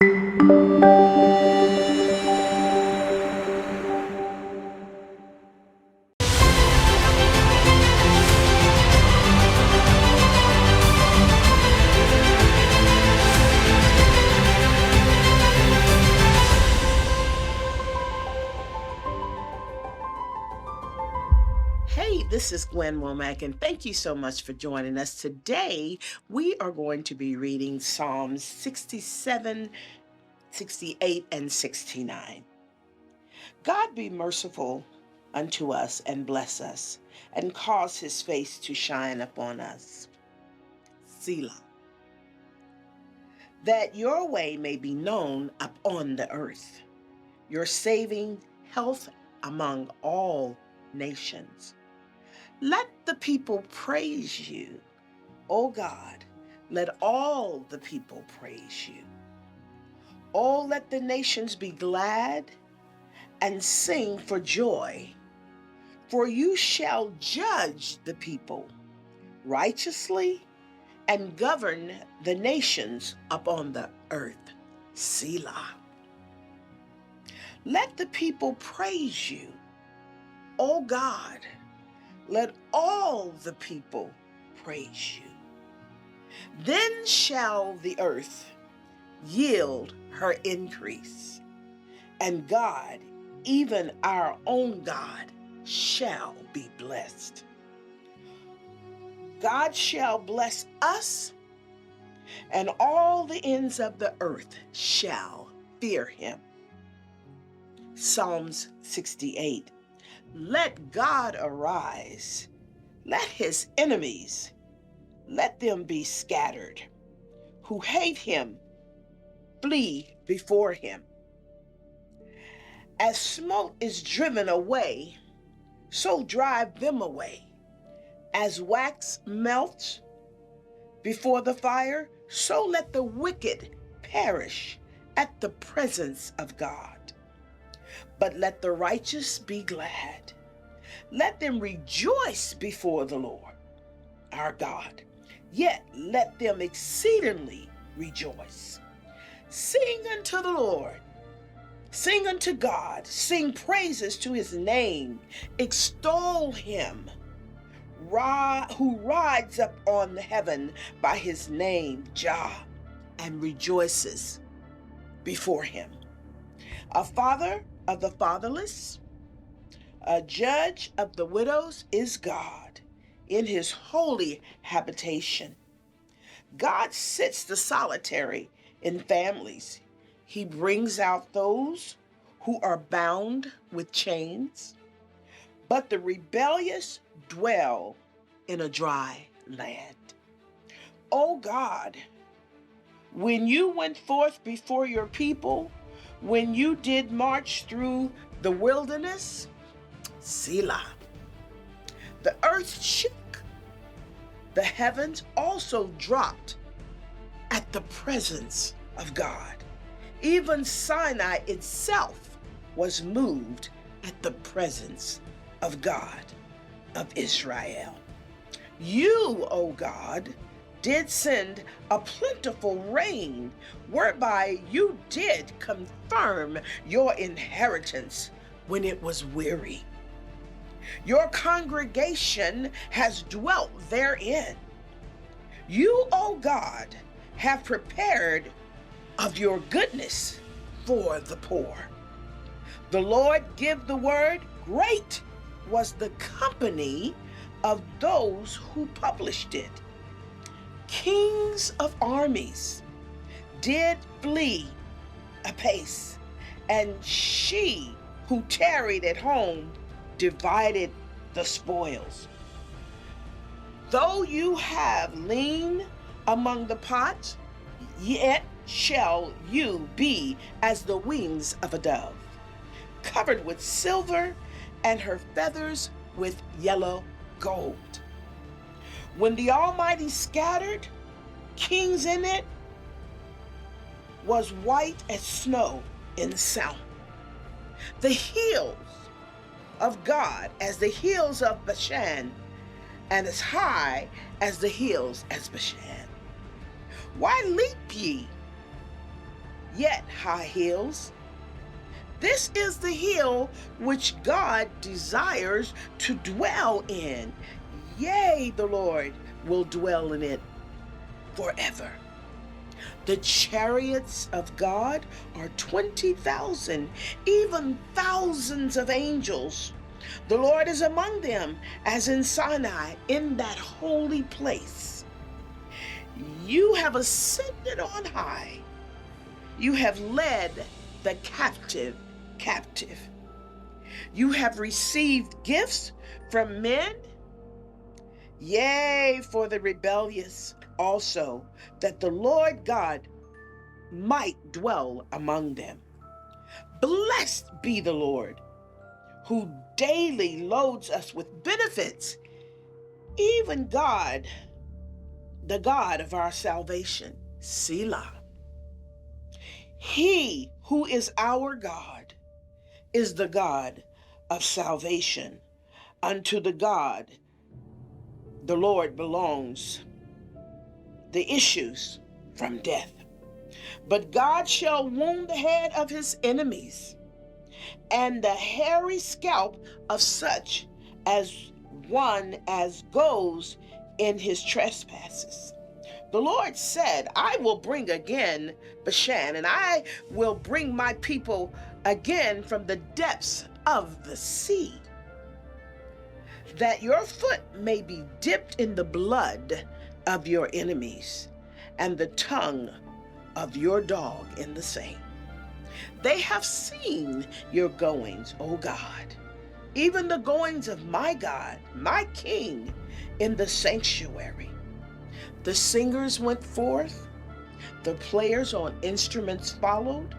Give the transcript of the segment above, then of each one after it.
Hey, this is Gwen Womack, and thank you so much for joining us. Today, we are going to be reading Psalms 67, 68, and 69. God be merciful unto us and bless us, and cause his face to shine upon us. Selah. That your way may be known upon the earth, your saving health among all nations. Let the people praise you, O God. Let all the people praise you. Oh, let the nations be glad and sing for joy, for you shall judge the people righteously and govern the nations upon the earth. Selah. Let the people praise you, O God. Let all the people praise you. Then shall the earth yield her increase, and God, even our own God, shall be blessed. God shall bless us, and all the ends of the earth shall fear him. Psalms 68. Let God arise. Let his enemies, let them be scattered. Who hate him, flee before him. As smoke is driven away, so drive them away. As wax melts before the fire, so let the wicked perish at the presence of God. But let the righteous be glad. Let them rejoice before the Lord, our God. Yet let them exceedingly rejoice. Sing unto the Lord. Sing unto God. Sing praises to his name. Extol him, who rides up on heaven by his name, Jah, and rejoices before him. A father of the fatherless, a judge of the widows is God in his holy habitation. God sits the solitary in families. He brings out those who are bound with chains, but the rebellious dwell in a dry land. O God, when you went forth before your people, when you did march through the wilderness, Selah. The earth shook. The heavens also dropped at the presence of God. Even Sinai itself was moved at the presence of God of Israel. You, O God, did send a plentiful rain, whereby you did confirm your inheritance when it was weary. Your congregation has dwelt therein. You, O God, have prepared of your goodness for the poor. The Lord give the word, great was the company of those who published it. Kings of armies did flee apace, and she who tarried at home divided the spoils. Though you have lean among the pots, yet shall you be as the wings of a dove, covered with silver, and her feathers with yellow gold. When the Almighty scattered kings in it, was white as snow in summer. The hills of God as the hills of Bashan, and as high as the hills as Bashan. Why leap yet high hills. This is the hill which God desires to dwell in. Yea, the Lord will dwell in it forever. The chariots of God are 20,000, even thousands of angels. The Lord is among them, as in Sinai, in that holy place. You have ascended on high. You have led the captive captive. You have received gifts from men, yea, for the rebellious also, that the Lord God might dwell among them. Blessed be the Lord, who daily loads us with benefits, even God, the God of our salvation. Selah. He who is our God is the God of salvation. Unto the God, the Lord, belongs the issues from death. But God shall wound the head of his enemies, and the hairy scalp of such as one as goes in his trespasses. The Lord said, I will bring again Bashan, and I will bring my people again from the depths of the sea, that your foot may be dipped in the blood of your enemies, and the tongue of your dog in the same. They have seen your goings, O God, even the goings of my God, my King, in the sanctuary. The singers went forth, the players on instruments followed.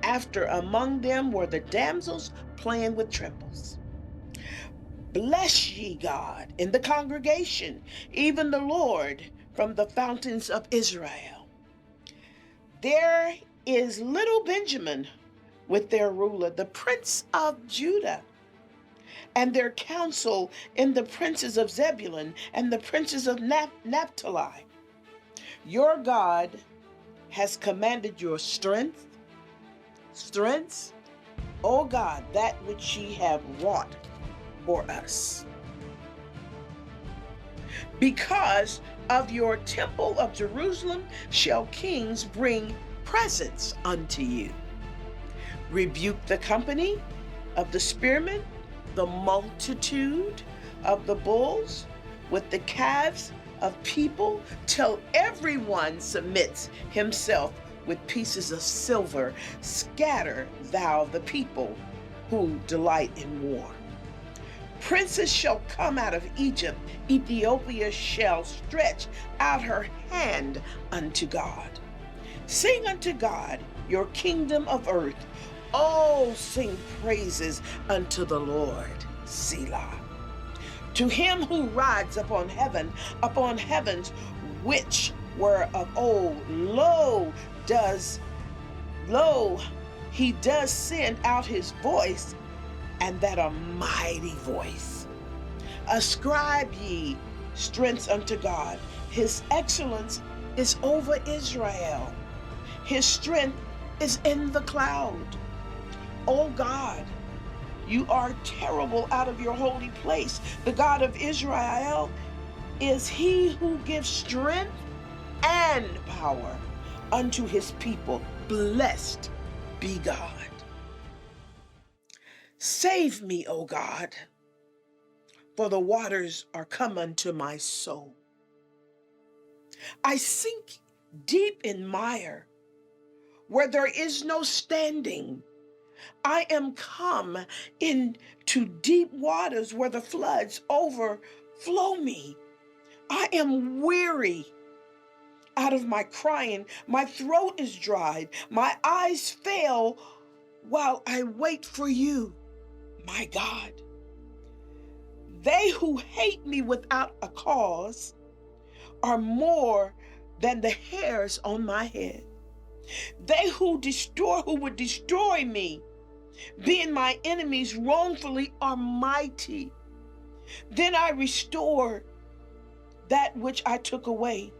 After among them were the damsels playing with trembles. Bless ye God in the congregation, even the Lord from the fountains of Israel. There is little Benjamin with their ruler, the prince of Judah, and their counsel in the princes of Zebulun and the princes of Naphtali. Your God has commanded your strengths, O God, that which ye have wrought for us. Because of your temple of Jerusalem shall kings bring presents unto you. Rebuke the company of the spearmen, the multitude of the bulls, with the calves of people, till everyone submits himself with pieces of silver. Scatter thou the people who delight in war. Princes shall come out of Egypt. Ethiopia shall stretch out her hand unto God. Sing unto God, your kingdom of earth. Oh, sing praises unto the Lord. Selah. To him who rides upon heavens, which were of old, lo, he does send out his voice, and that a mighty voice. Ascribe ye strength unto God. His excellence is over Israel. His strength is in the cloud. O God, you are terrible out of your holy place. The God of Israel is he who gives strength and power unto his people. Blessed be God. Save me, O God, for the waters are come unto my soul. I sink deep in mire, where there is no standing. I am come into deep waters where the floods overflow me. I am weary out of my crying. My throat is dried. My eyes fail while I wait for you, my God. They who hate me without a cause are more than the hairs on my head. They who would destroy me, being my enemies wrongfully, are mighty. Then I restore that which I took away.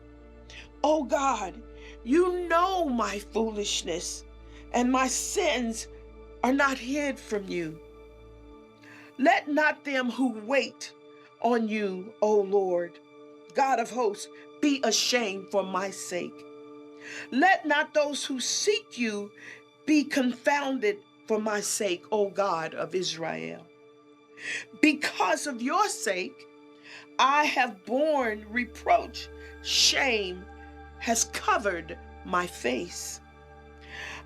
O God, you know my foolishness, and my sins are not hid from you. Let not them who wait on you, O Lord, God of hosts, be ashamed for my sake. Let not those who seek you be confounded for my sake, O God of Israel. Because of your sake, I have borne reproach. Shame has covered my face.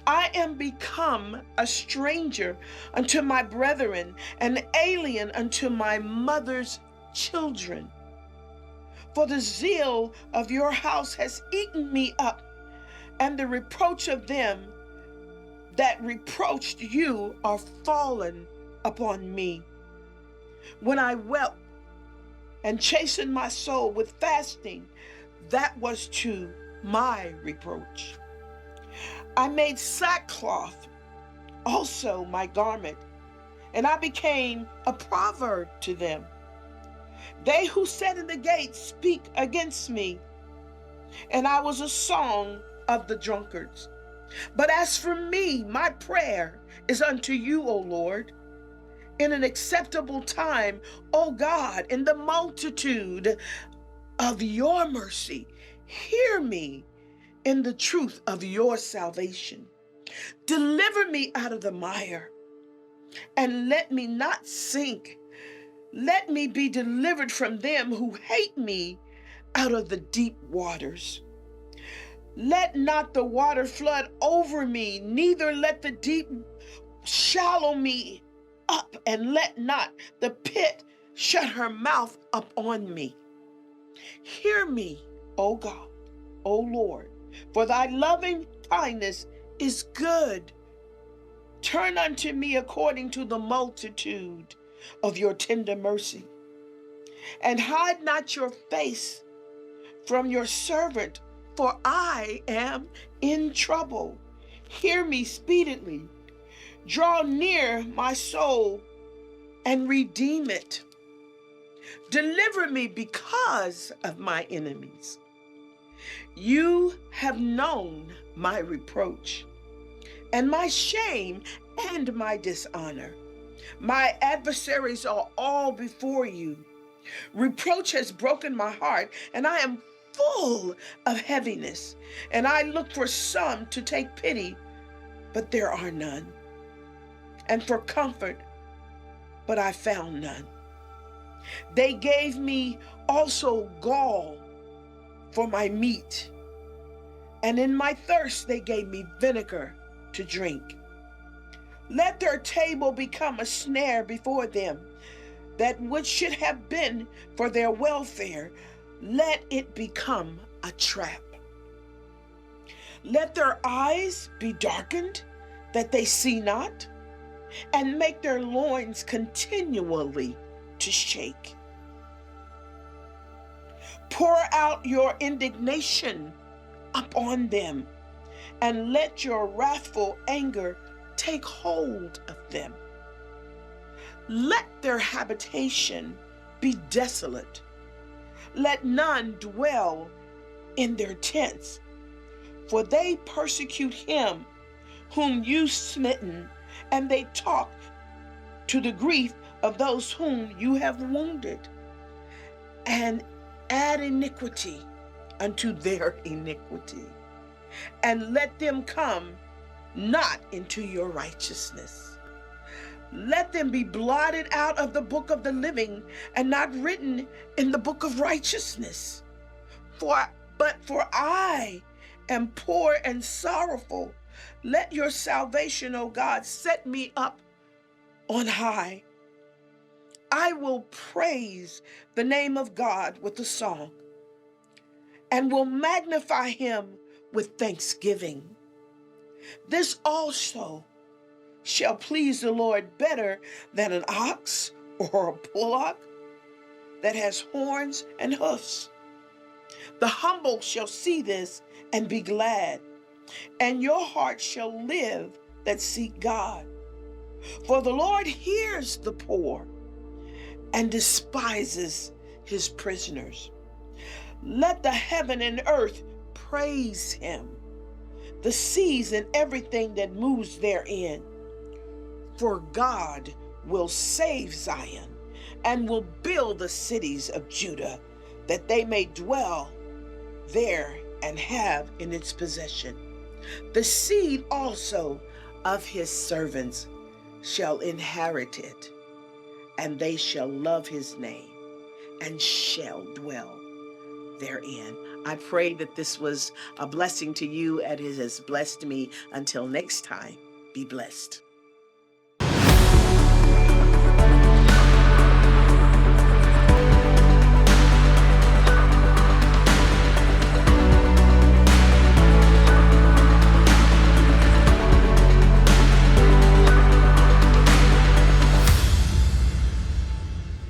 I am become a stranger unto my brethren, an alien unto my mother's children. For the zeal of your house has eaten me up, and the reproach of them that reproached you are fallen upon me. When I wept and chastened my soul with fasting, that was to my reproach. I made sackcloth also my garment, and I became a proverb to them. They who sat in the gate speak against me, and I was a song of the drunkards. But as for me, my prayer is unto you, O Lord, in an acceptable time, O God, in the multitude of your mercy. Hear me in the truth of your salvation. Deliver me out of the mire, and let me not sink. Let me be delivered from them who hate me out of the deep waters. Let not the water flood over me, neither let the deep shallow me up, and let not the pit shut her mouth up on me. Hear me, O God, O Lord, for thy loving kindness is good. Turn unto me according to the multitude of your tender mercy, and hide not your face from your servant, for I am in trouble. Hear me speedily. Draw near my soul and redeem it. Deliver me because of my enemies. You have known my reproach and my shame and my dishonor. My adversaries are all before you. Reproach has broken my heart, and I am full of heaviness. And I look for some to take pity, but there are none. And for comfort, but I found none. They gave me also gall for my meat, and in my thirst they gave me vinegar to drink. Let their table become a snare before them, that which should have been for their welfare, let it become a trap. Let their eyes be darkened, that they see not, and make their loins continually to shake. Pour out your indignation upon them, and let your wrathful anger take hold of them. Let their habitation be desolate. Let none dwell in their tents, for they persecute him whom you smitten, and they talk to the grief of those whom you have wounded, and add iniquity unto their iniquity, and let them come not into your righteousness. Let them be blotted out of the book of the living, and not written in the book of righteousness. But for I am poor and sorrowful. Let your salvation, O God, set me up on high. I will praise the name of God with a song, and will magnify him with thanksgiving. This also shall please the Lord better than an ox or a bullock that has horns and hoofs. The humble shall see this and be glad, and your heart shall live that seek God. For the Lord hears the poor and despises his prisoners. Let the heaven and earth praise him. the seas and everything that moves therein. For God will save Zion and will build the cities of Judah, that they may dwell there and have in its possession. The seed also of his servants shall inherit it, and they shall love his name and shall dwell therein. I pray that this was a blessing to you and it has blessed me. Until next time, be blessed.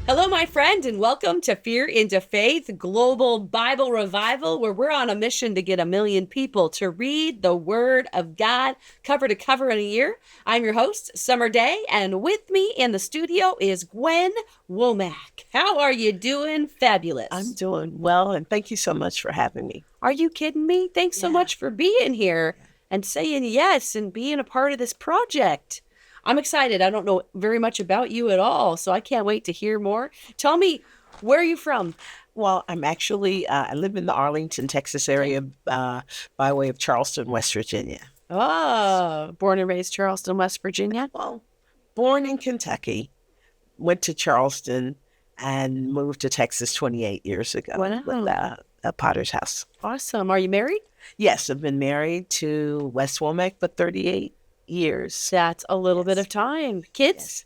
Hello, my friend, and welcome to Fear into Faith Global Bible Revival, where we're on a mission to get 1 million people to read the Word of God cover to cover in a year. I'm your host, Summer Day, and with me in the studio is Gwen Womack. How are you doing? Fabulous. I'm doing well, and thank you so much for having me. Are you kidding me? Thanks so much for being here and saying yes and being a part of this project. I'm excited. I don't know very much about you at all, so I can't wait to hear more. Tell me, where are you from? Well, I'm actually, I live in the Arlington, Texas area by way of Charleston, West Virginia. Oh, born and raised Charleston, West Virginia? Well, born in Kentucky, went to Charleston, and moved to Texas 28 years ago with a Potter's House. Awesome. Are you married? Yes, I've been married to Wes Womack for 38 years. That's a little bit of time. Kids?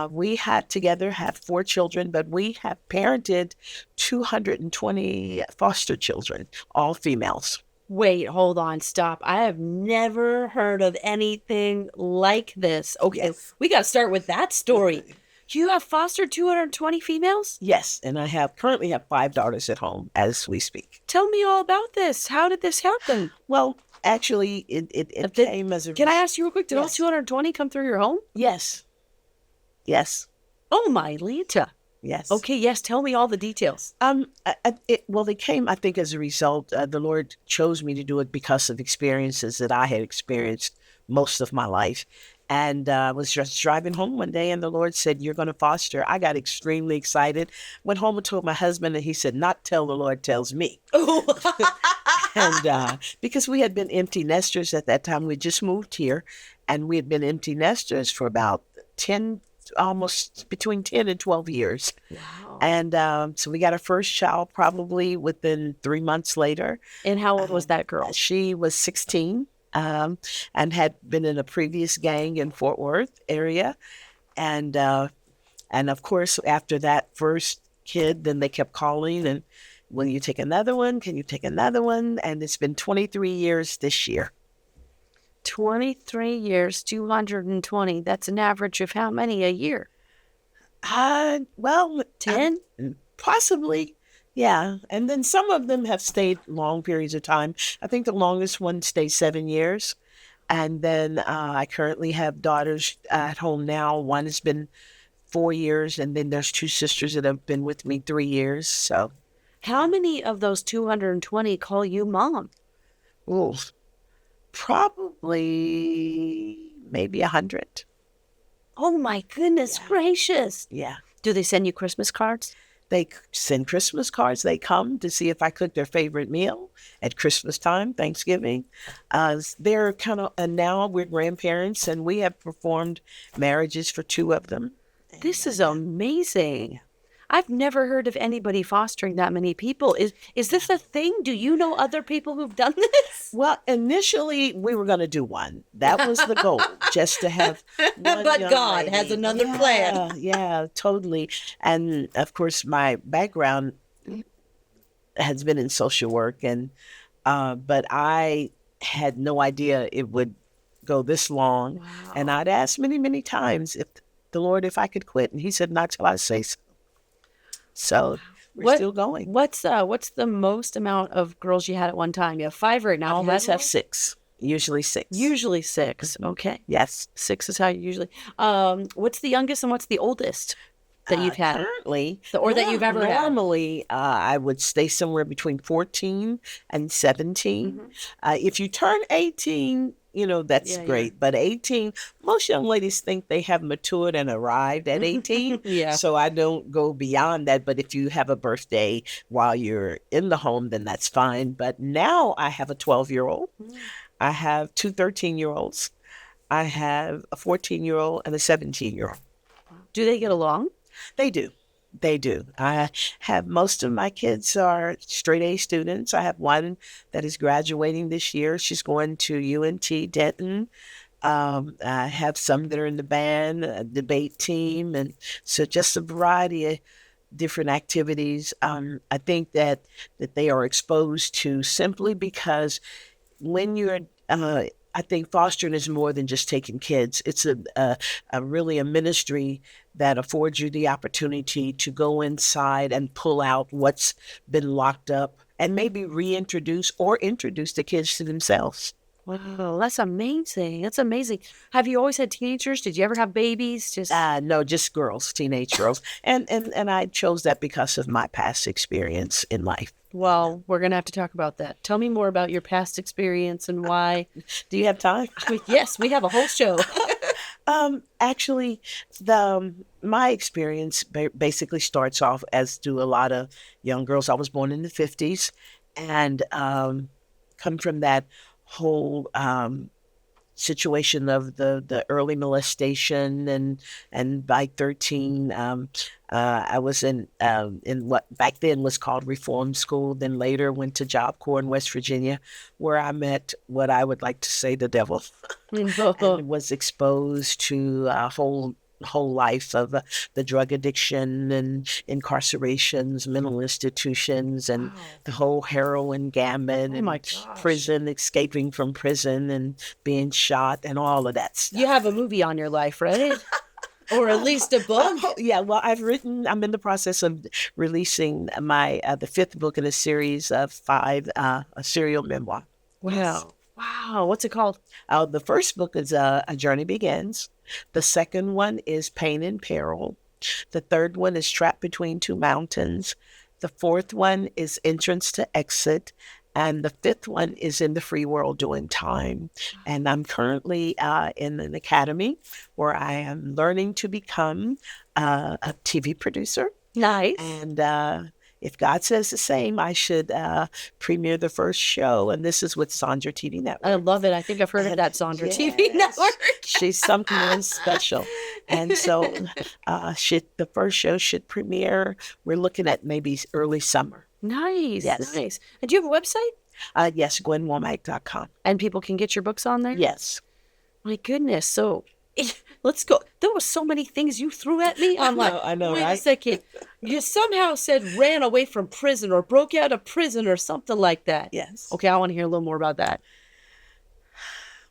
We had 4 children, but we have parented 220 foster children, all females. Wait, hold on, stop. I have never heard of anything like this. Okay, we got to start with that story. You have fostered 220 females? Yes, and I currently have 5 daughters at home as we speak. Tell me all about this. How did this happen? Well, actually, it came as a... Can I ask you real quick? Did all 220 come through your home? Yes. Yes. Oh, my Lanta. Yes. Okay, yes. Tell me all the details. They came, I think, as a result. The Lord chose me to do it because of experiences that I had experienced most of my life. And I was just driving home one day, and the Lord said, "You're going to foster." I got extremely excited. Went home and told my husband, and he said, "Not tell the Lord, tells me." And because we had been empty nesters at that time, we just moved here, and we had been empty nesters for about 10, almost between 10 and 12 years. Wow. And so we got our first child probably within 3 months later. And how old was that girl? She was 16. And had been in a previous gang in Fort Worth area. And of course, after that first kid, then they kept calling and, "Will you take another one? Can you take another one?" And it's been 23 years this year. 23 years, 220. That's an average of how many a year? 10? Possibly. Yeah, and then some of them have stayed long periods of time. I think the longest one stayed 7 years. And then I currently have daughters at home now. One has been 4 years, and then there's 2 sisters that have been with me 3 years. So, how many of those 220 call you mom? ooh, probably maybe 100. Oh my goodness gracious. Yeah. Do they send you Christmas cards? They send Christmas cards. They come to see if I cook their favorite meal at Christmas time, Thanksgiving. They're kind of, and now we're grandparents, and we have performed marriages for 2 of them. This is amazing. I've never heard of anybody fostering that many people. Is this a thing? Do you know other people who've done this? Well, initially we were going to do one. That was the goal, just to have one. But young God lady. has another plan. Yeah, totally. And of course, my background has been in social work, and but I had no idea it would go this long. Wow. And I'd asked many, many times if I could quit, and he said, "Not till I say so." So we're still going. What's the most amount of girls you had at one time? You have 5 right now. I always have 6. Usually 6. Usually 6. Okay. Yes. 6 is how you usually. What's the youngest and what's the oldest? that you've had? Currently, Or that you've ever had? normally, I would stay somewhere between 14 and 17. If you turn 18, that's Yeah. great. But 18, most young ladies think they have matured and arrived at 18. Yeah. So I don't go beyond that. But if you have a birthday while you're in the home, then that's fine. But now I have a 12-year-old. I have two 13-year-olds. I have a 14-year-old and a 17-year-old. Do they get along? They do. They do. I have most of my kids are straight A students. I have one that is graduating this year. She's going to UNT Denton. I have some that are in the band, a debate team, and so just a variety of different activities. I think that they are exposed to simply because when you're I think fostering is more than just taking kids. It's a really a ministry that affords you the opportunity to go inside and pull out what's been locked up and maybe reintroduce or introduce the kids to themselves. Wow, that's amazing. That's amazing. Have you always had teenagers? Did you ever have babies? Just No, just girls, teenage girls. And I chose that because of my past experience in life. Well, we're going to have to talk about that. Tell me more about your past experience and why. Do you have time? Yes, we have a whole show. Actually, my experience basically starts off, as do a lot of young girls. I was born in the 50s and come from that whole situation of the early molestation and by 13 I was in what back then was called reform school, then later went to Job Corps in West Virginia, where I met what I would like to say the devil and was exposed to a whole life of the drug addiction and incarcerations, mental institutions, and the whole heroin gamut, and prison, escaping from prison and being shot and all of that stuff. You have a movie on your life, right? Or at least a book? Yeah, well, I'm in the process of releasing my the fifth book in a series of 5, a serial memoir. Wow. Wow. What's it called? The first book is A Journey Begins. The second one is Pain and Peril. The third one is Trapped Between Two Mountains. The fourth one is Entrance to Exit. And the fifth one is In the Free World Doing Time. And I'm currently in an academy where I am learning to become a TV producer. Nice. And if God says the same, I should premiere the first show. And this is with Sandra TV Network. I love it. I think I've heard of that Sandra TV Network. She's something really special. And so the first show should premiere. We're looking at maybe early summer. Nice. Yes. Nice. And do you have a website? Yes, GwenWomack.com. And people can get your books on there? Yes. My goodness. So let's go. There were so many things you threw at me. I'm like, I know, wait right? a second. You somehow said ran away from prison or broke out of prison or something like that. Yes. Okay, I want to hear a little more about that.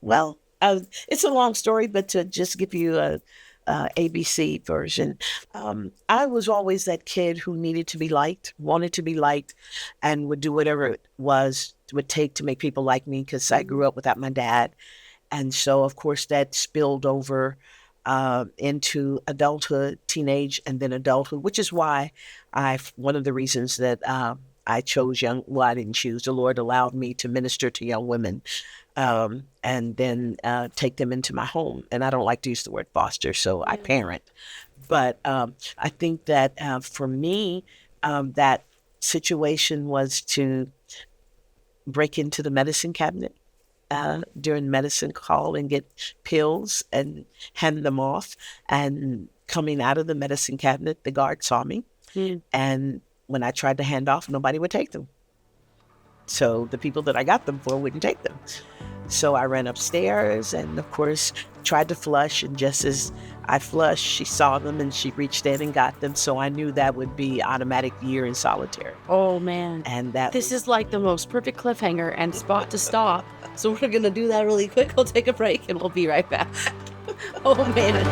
Well, it's a long story, but to just give you a ABC version, I was always that kid who needed to be liked, wanted to be liked, and would do whatever it would take to make people like me, because I grew up without my dad. And so, of course, that spilled over into adulthood, teenage, and then adulthood, which is why one of the reasons that I chose I didn't choose. The Lord allowed me to minister to young women and then take them into my home. And I don't like to use the word foster, so I parent. But I think that for me, that situation was to break into the medicine cabinet during medicine call and get pills and hand them off. And coming out of the medicine cabinet, the guard saw me. And when I tried to hand off, nobody would take them. So the people that I got them for wouldn't take them. So I ran upstairs and, of course, tried to flush. And just as I flushed, she saw them and she reached in and got them. So I knew that would be automatic year in solitary. Oh, man. And this is like the most perfect cliffhanger and spot to stop. So we're going to do that really quick. We'll take a break and we'll be right back. Oh, man.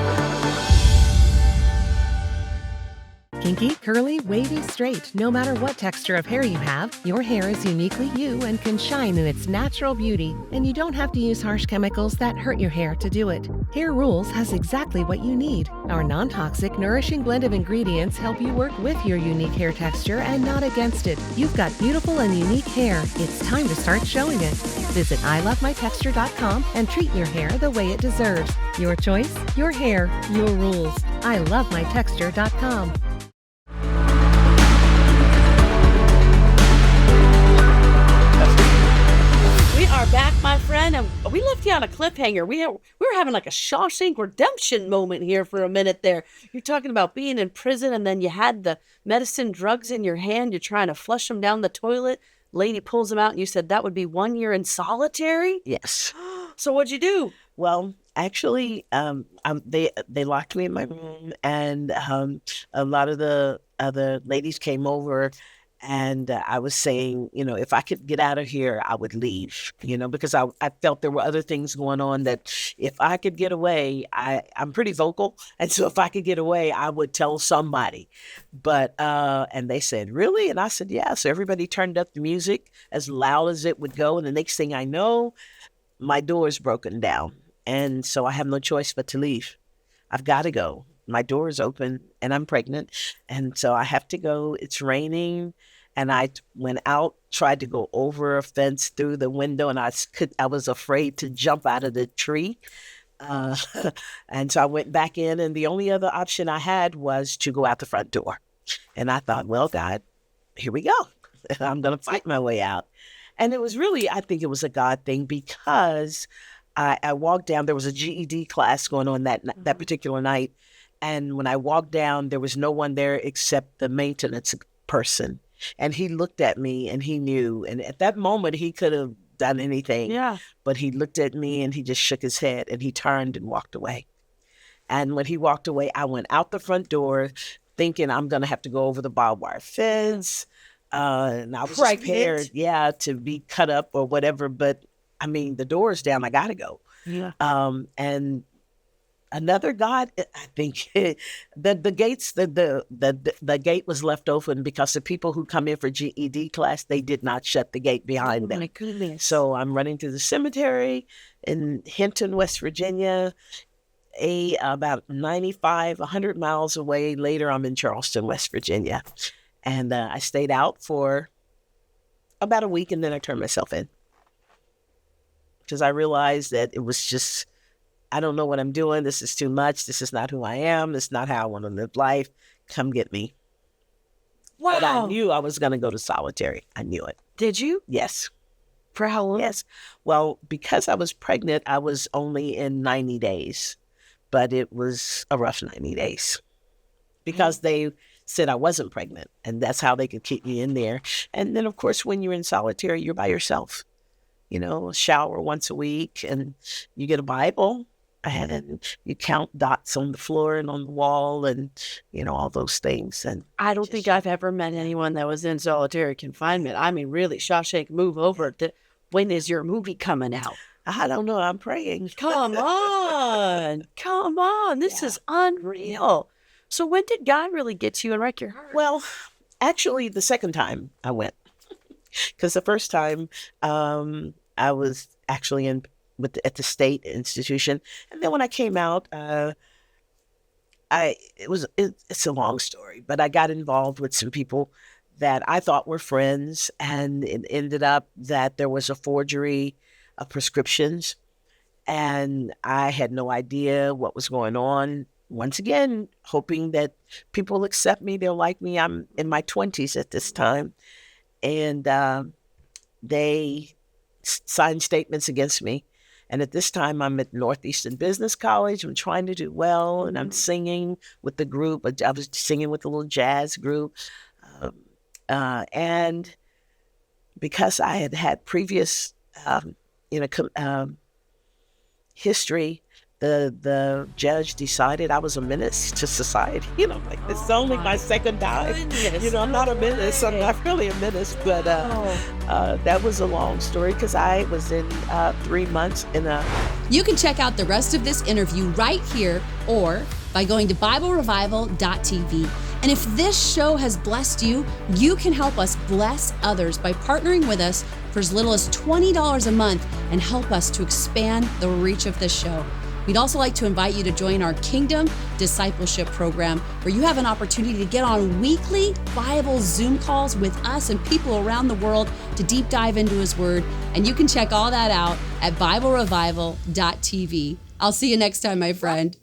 Kinky, curly, wavy, straight, no matter what texture of hair you have, your hair is uniquely you and can shine in its natural beauty, and you don't have to use harsh chemicals that hurt your hair to do it. Hair Rules has exactly what you need. Our non-toxic, nourishing blend of ingredients help you work with your unique hair texture and not against it. You've got beautiful and unique hair. It's time to start showing it. Visit ilovemytexture.com and treat your hair the way it deserves. Your choice, your hair, your rules. ilovemytexture.com. We are back, my friend, and we left you on a cliffhanger. We were having like a Shawshank Redemption moment here for a minute there. You're talking about being in prison, and then you had the medicine drugs in your hand. You're trying to flush them down the toilet. Lady pulls them out, and you said that would be 1 year in solitary? Yes. So what'd you do? Well, actually, they locked me in my room, and a lot of the other ladies came over, and I was saying, if I could get out of here, I would leave, because I felt there were other things going on that if I could get away, I'm pretty vocal. And so if I could get away, I would tell somebody. But, and they said, really? And I said, yeah. So everybody turned up the music as loud as it would go. And the next thing I know, my door is broken down. And so I have no choice but to leave. I've got to go. My door is open and I'm pregnant. And so I have to go. It's raining. And I went out, tried to go over a fence through the window, and I was afraid to jump out of the tree. And so I went back in, and the only other option I had was to go out the front door. And I thought, well, God, here we go. I'm going to fight my way out. And it was really, I think it was a God thing, because I walked down. There was a GED class going on that particular night. And when I walked down, there was no one there except the maintenance person. And he looked at me and he knew. And at that moment, he could have done anything. Yeah. But he looked at me and he just shook his head and he turned and walked away. And when he walked away, I went out the front door thinking I'm going to have to go over the barbed wire fence. And I was prepared, to be cut up or whatever. But I mean, the door is down. I got to go. Yeah. And another God, I think the gates, the gate was left open because the people who come in for GED class, they did not shut the gate behind them. Oh my goodness. So I'm running through the cemetery in Hinton, West Virginia, about 100 miles away. Later, I'm in Charleston, West Virginia. And I stayed out for about a week, and then I turned myself in. Because I realized that it was just, I don't know what I'm doing. This is too much. This is not who I am. This is not how I want to live life. Come get me. Wow. But I knew I was going to go to solitary. I knew it. Did you? Yes. For how long? Yes. Well, because I was pregnant, I was only in 90 days. But it was a rough 90 days. Because they said I wasn't pregnant. And that's how they could keep me in there. And then, of course, when you're in solitary, you're by yourself. Shower once a week, and you get a Bible. And you count dots on the floor and on the wall and, all those things. And I don't think I've ever met anyone that was in solitary confinement. I mean, really, Shawshank, move over. When is your movie coming out? I don't know. I'm praying. Come on. Come on. This is unreal. So when did God really get to you and wreck your heart? Well, actually, the second time I went. Because the first time I was actually at the state institution. And then when I came out, it's a long story, but I got involved with some people that I thought were friends, and it ended up that there was a forgery of prescriptions, and I had no idea what was going on. Once again, hoping that people accept me, they'll like me. I'm in my 20s at this time, and they signed statements against me. And at this time, I'm at Northeastern Business College. I'm trying to do well, and I'm singing with the group. I was singing with a little jazz group. And because I had previous, history, the judge decided I was a menace to society. This is only my second time. I'm not a menace. I'm not really a menace, but that was a long story because I was in 3 months in a... You can check out the rest of this interview right here or by going to BibleRevival.tv. And if this show has blessed you, you can help us bless others by partnering with us for as little as $20 a month and help us to expand the reach of this show. We'd also like to invite you to join our Kingdom Discipleship Program, where you have an opportunity to get on weekly Bible Zoom calls with us and people around the world to deep dive into His Word. And you can check all that out at BibleRevival.tv. I'll see you next time, my friend.